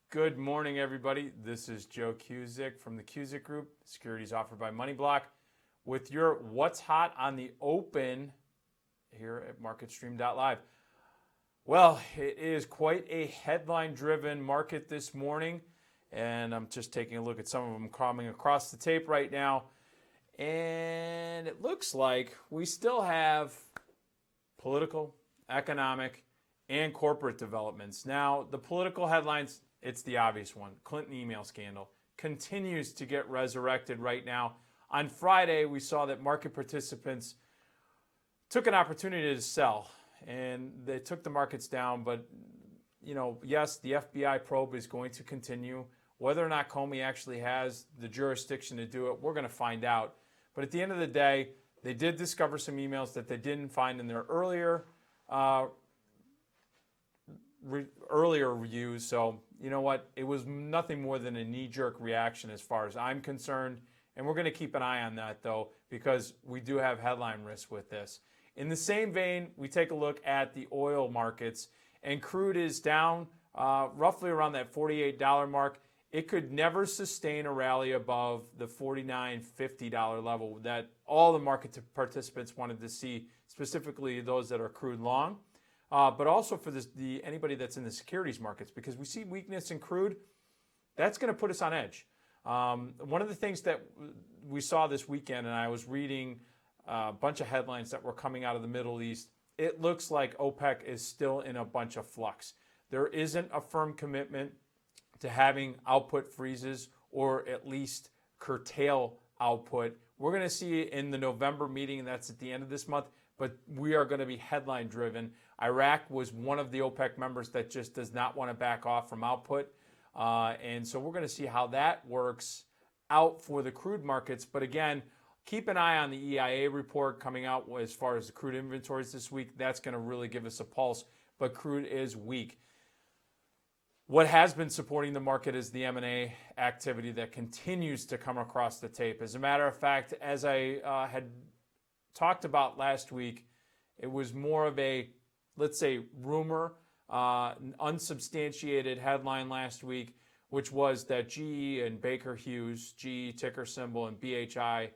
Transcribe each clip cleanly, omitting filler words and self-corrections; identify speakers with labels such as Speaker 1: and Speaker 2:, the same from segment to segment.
Speaker 1: Good morning, everybody. This is Joe Cusick from the Cusick Group, securities offered by MoneyBlock, with your What's Hot on the Open here at MarketStream.Live. Well, it is quite a headline-driven market this morning, and I'm just taking a look at some of them coming across the tape right now. And it looks like we still have political, economic, and corporate developments. Now, the political headlines, it's the obvious one. Clinton email scandal continues to get resurrected right now. On Friday, we saw that market participants took an opportunity to sell, and they took the markets down. But, yes, the FBI probe is going to continue. Whether or not Comey actually has the jurisdiction to do it, we're going to find out. But at the end of the day, they did discover some emails that they didn't find in their earlier reviews. So, you know what? It was nothing more than a knee-jerk reaction as far as I'm concerned. And we're going to keep an eye on that, though, because we do have headline risk with this. In the same vein, we take a look at the oil markets, and crude is down roughly around that $48 mark. It could never sustain a rally above the $49, $50 level that all the market participants wanted to see, specifically those that are crude long, but also for anybody that's in the securities markets, because we see weakness in crude. That's going to put us on edge. One of the things that we saw this weekend, and I was reading a bunch of headlines that were coming out of the Middle East, it looks like OPEC is still in a bunch of flux. There isn't a firm commitment to having output freezes or at least curtail output. We're going to see in the November meeting, and that's at the end of this month, but we are going to be headline driven. Iraq was one of the OPEC members that just does not want to back off from output. And so we're going to see how that works out for the crude markets. But again, keep an eye on the EIA report coming out as far as the crude inventories this week. That's going to really give us a pulse, but crude is weak. What has been supporting the market is the M&A activity that continues to come across the tape. As a matter of fact, as I had talked about last week, it was more of a, let's say, rumor, unsubstantiated headline last week, which was that GE and Baker Hughes, GE ticker symbol, and BHI,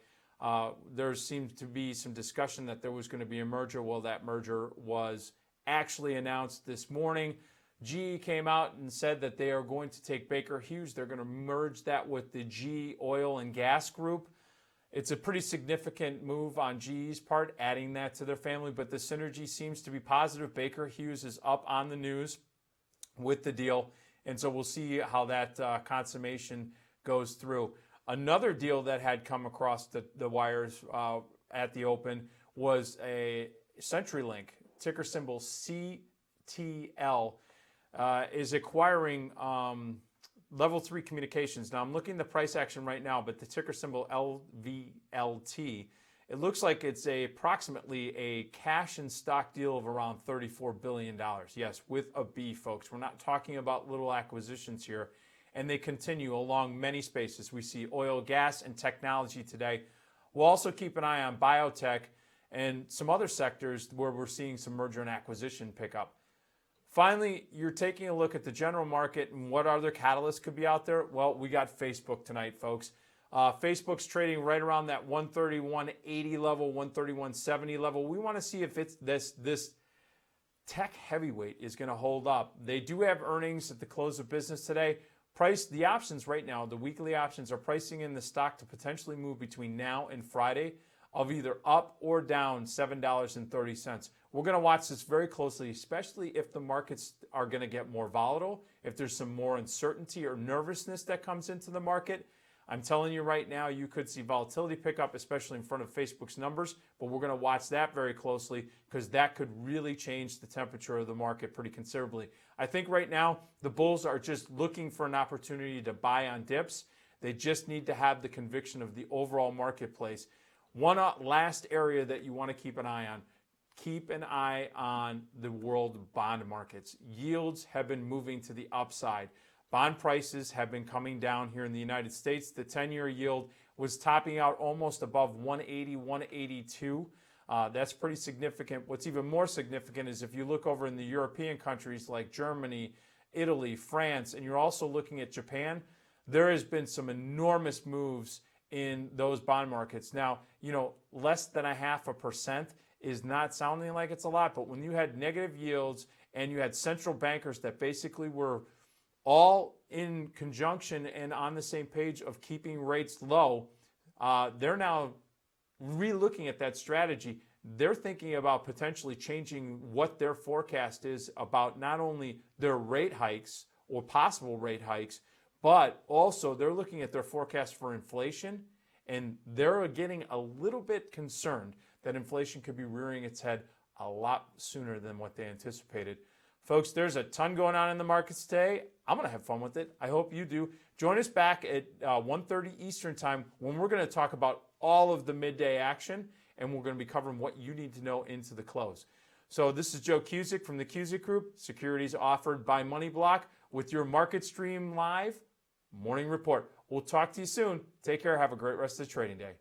Speaker 1: there seemed to be some discussion that there was going to be a merger. Well, that merger was actually announced this morning. GE came out and said that they are going to take Baker Hughes. They're going to merge that with the GE Oil and Gas Group. It's a pretty significant move on GE's part, adding that to their family, but the synergy seems to be positive. Baker Hughes is up on the news with the deal, and so we'll see how that consummation goes through. Another deal that had come across the wires at the open was a CenturyLink, ticker symbol CTL, is acquiring Level 3 Communications. Now, I'm looking at the price action right now, but the ticker symbol LVLT, it looks like it's approximately a cash and stock deal of around $34 billion. Yes, with a B, folks. We're not talking about little acquisitions here. And they continue along many spaces. We see oil, gas, and technology today. We'll also keep an eye on biotech and some other sectors where we're seeing some merger and acquisition pickup. Finally, you're taking a look at the general market and what other catalysts could be out there. Well, we got Facebook tonight, folks. Facebook's trading right around that 131.80 level, 131.70 level. We want to see if it's this tech heavyweight is going to hold up. They do have earnings at the close of business today. The options right now, the weekly options are pricing in the stock to potentially move between now and Friday of either up or down $7.30. We're going to watch this very closely, especially if the markets are going to get more volatile, if there's some more uncertainty or nervousness that comes into the market. I'm telling you right now, you could see volatility pick up, especially in front of Facebook's numbers, but we're going to watch that very closely because that could really change the temperature of the market pretty considerably. I think right now, the bulls are just looking for an opportunity to buy on dips. They just need to have the conviction of the overall marketplace. One last area that you want to keep an eye on. Keep an eye on the world bond markets. Yields have been moving to the upside. Bond prices have been coming down here in the United States. The 10-year yield was topping out almost above 180, 182. That's pretty significant. What's even more significant is if you look over in the European countries like Germany Italy, France, and you're also looking at Japan, there has been some enormous moves in those bond markets. Now, less than 0.5% is not sounding like it's a lot, but when you had negative yields and you had central bankers that basically were all in conjunction and on the same page of keeping rates low, they're now re-looking at that strategy. They're thinking about potentially changing what their forecast is about not only their rate hikes or possible rate hikes, but also they're looking at their forecast for inflation, and they're getting a little bit concerned that inflation could be rearing its head a lot sooner than what they anticipated. Folks, there's a ton going on in the markets today. I'm going to have fun with it. I hope you do. Join us back at 1:30 Eastern Time when we're going to talk about all of the midday action, and we're going to be covering what you need to know into the close. So this is Joe Cusick from the Cusick Group, securities offered by MoneyBlock, with your MarketStream Live morning report. We'll talk to you soon. Take care. Have a great rest of the trading day.